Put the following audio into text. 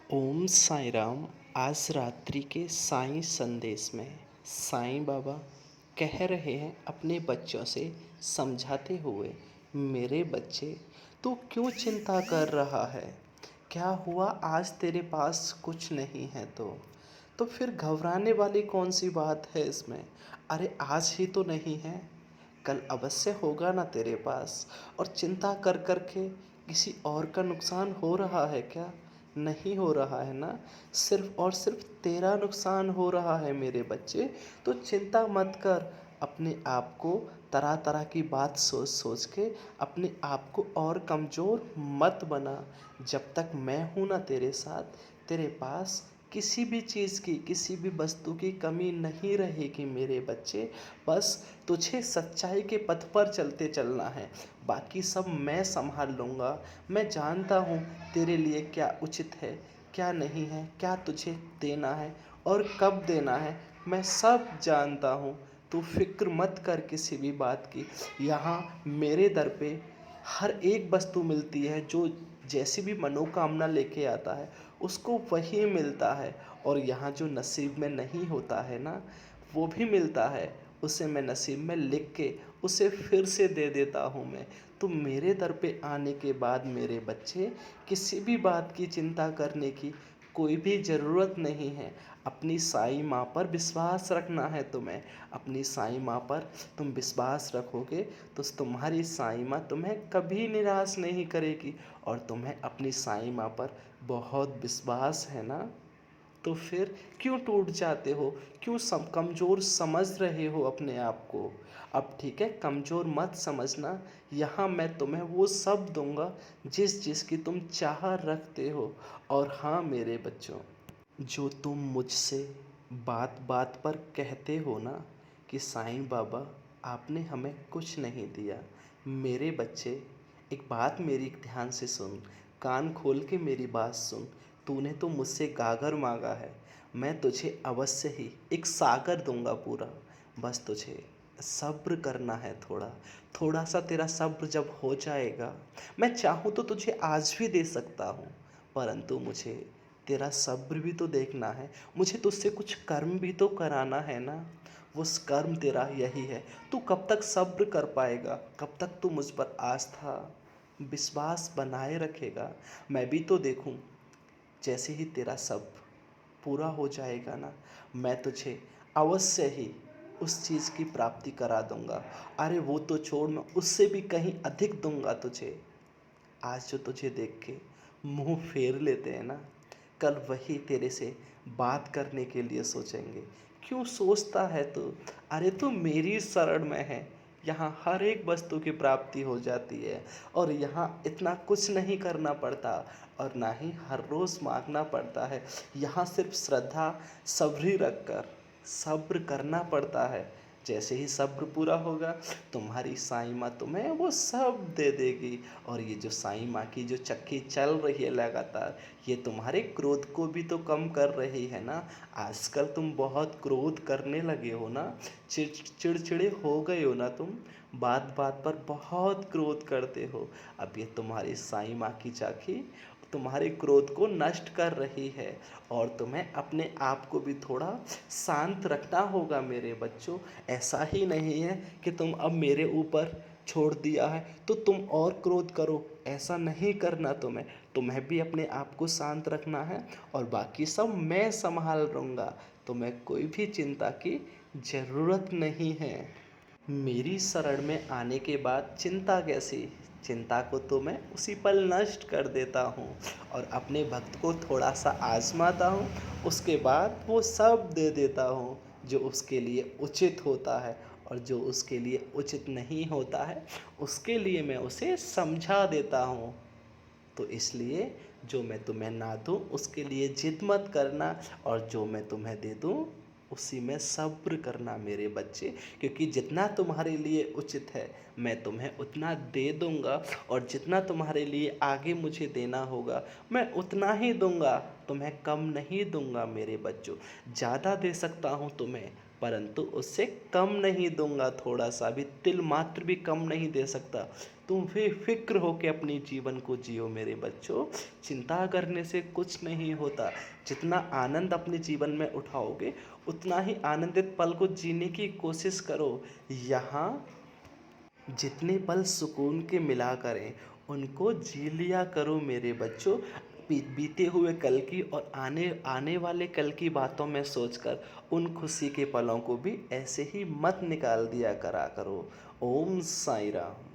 ओम साईं राम। आज रात्रि के साईं संदेश में साईं बाबा कह रहे हैं अपने बच्चों से समझाते हुए, मेरे बच्चे, तू क्यों चिंता कर रहा है? क्या हुआ आज तेरे पास कुछ नहीं है तो फिर घबराने वाली कौन सी बात है इसमें? अरे आज ही तो नहीं है, कल अवश्य होगा ना तेरे पास। और चिंता कर कर के किसी और का नुकसान हो रहा है क्या? नहीं हो रहा है ना। सिर्फ और सिर्फ तेरा नुकसान हो रहा है मेरे बच्चे। तो चिंता मत कर। अपने आप को तरह तरह की बात सोच सोच के अपने आप को और कमज़ोर मत बना। जब तक मैं हूँ ना तेरे साथ, तेरे पास किसी भी चीज़ की, किसी भी वस्तु की कमी नहीं रहेगी मेरे बच्चे। बस तुझे सच्चाई के पथ पर चलते चलना है। बाकी सब मैं संभाल लूँगा। मैं जानता हूँ तेरे लिए क्या उचित है, क्या नहीं है, क्या तुझे देना है और कब देना है, मैं सब जानता हूँ। तू फ़िक्र मत कर किसी भी बात की। यहाँ मेरे दर पे हर एक वस्तु मिलती है, जो जैसी भी मनोकामना लेके आता है उसको वही मिलता है। और यहाँ जो नसीब में नहीं होता है ना, वो भी मिलता है। उसे मैं नसीब में लिख के उसे फिर से दे देता हूँ मैं। तो मेरे दर पे आने के बाद मेरे बच्चे, किसी भी बात की चिंता करने की कोई भी ज़रूरत नहीं है। अपनी साईं माँ पर विश्वास रखना है तुम्हें। अपनी साईं माँ पर तुम विश्वास रखोगे तो तुम्हारी साईं माँ तुम्हें कभी निराश नहीं करेगी। और तुम्हें अपनी साईं माँ पर बहुत विश्वास है ना, तो फिर क्यों टूट जाते हो? क्यों कमज़ोर समझ रहे हो अपने आप को? अब ठीक है, कमज़ोर मत समझना। यहाँ मैं तुम्हें वो सब दूंगा जिसकी तुम चाह रखते हो। और हाँ मेरे बच्चों, जो तुम मुझसे बात बात पर कहते हो ना कि साईं बाबा आपने हमें कुछ नहीं दिया, मेरे बच्चे, एक बात मेरी ध्यान से सुन, कान खोल के मेरी बात सुन। तूने तो मुझसे गागर मांगा है, मैं तुझे अवश्य ही एक सागर दूंगा पूरा। बस तुझे सब्र करना है थोड़ा। थोड़ा सा तेरा सब्र जब हो जाएगा, मैं चाहूँ तो तुझे आज भी दे सकता हूँ, परंतु मुझे तेरा सब्र भी तो देखना है। मुझे तुझसे कुछ कर्म भी तो कराना है ना। वो कर्म तेरा यही है। तू कब तक सब्र कर पाएगा? कब तक तू मुझ पर आस्था विश्वास बनाए रखेगा? मैं भी तो देखूं। जैसे ही तेरा सब पूरा हो जाएगा ना, मैं तुझे अवश्य ही उस चीज़ की प्राप्ति करा दूंगा। अरे वो तो छोड़, मैं उससे भी कहीं अधिक दूंगा तुझे। आज जो तुझे देख के मुंह फेर लेते हैं ना, कल वही तेरे से बात करने के लिए सोचेंगे। क्यों सोचता है तू? अरे तू मेरी शरण में है। यहाँ हर एक वस्तु की प्राप्ति हो जाती है। और यहाँ इतना कुछ नहीं करना पड़ता और ना ही हर रोज़ मांगना पड़ता है। यहाँ सिर्फ श्रद्धा सब्र रख कर सब्र करना पड़ता है। जैसे ही सब्र पूरा होगा, तुम्हारी साईं माँ तुम्हें वो सब दे देगी। और ये जो साईं माँ की जो चक्की चल रही है लगातार, ये तुम्हारे क्रोध को भी तो कम कर रही है ना। आजकल तुम बहुत क्रोध करने लगे हो ना, चिड़चिड़े हो गए हो ना तुम, बात बात पर बहुत क्रोध करते हो। अब ये तुम्हारी साईं माँ की चाकी तुम्हारे क्रोध को नष्ट कर रही है। और तुम्हें अपने आप को भी थोड़ा शांत रखना होगा मेरे बच्चों। ऐसा ही नहीं है कि तुम अब मेरे ऊपर छोड़ दिया है तो तुम और क्रोध करो, ऐसा नहीं करना। तुम्हें भी अपने आप को शांत रखना है और बाकी सब मैं संभाल लूँगा। तुम्हें कोई भी चिंता की ज़रूरत नहीं है। मेरी शरण में आने के बाद चिंता कैसी? चिंता को तो मैं उसी पल नष्ट कर देता हूँ और अपने भक्त को थोड़ा सा आजमाता हूँ, उसके बाद वो सब दे देता हूँ जो उसके लिए उचित होता है। और जो उसके लिए उचित नहीं होता है, उसके लिए मैं उसे समझा देता हूँ। तो इसलिए जो मैं तुम्हें ना दूँ उसके लिए जिद मत करना, और जो मैं तुम्हें दे दूँ उसी में सब्र करना मेरे बच्चे। क्योंकि जितना तुम्हारे लिए उचित है मैं तुम्हें उतना दे दूँगा, और जितना तुम्हारे लिए आगे मुझे देना होगा मैं उतना ही दूँगा, तुम्हें कम नहीं दूँगा मेरे बच्चों। ज़्यादा दे सकता हूँ तुम्हें, परंतु उससे कम नहीं दूँगा। थोड़ा सा भी तिल मात्र भी कम नहीं दे सकता। तुम बेफ़िक्र होके अपने जीवन को जियो मेरे बच्चों। चिंता करने से कुछ नहीं होता। जितना आनंद अपने जीवन में उठाओगे, उतना ही आनंदित पल को जीने की कोशिश करो। यहाँ जितने पल सुकून के मिला करें, उनको जी लिया करो मेरे बच्चों। बीते हुए कल की और आने आने वाले कल की बातों में सोचकर उन खुशी के पलों को भी ऐसे ही मत निकाल दिया करा करो। ओम साईं राम।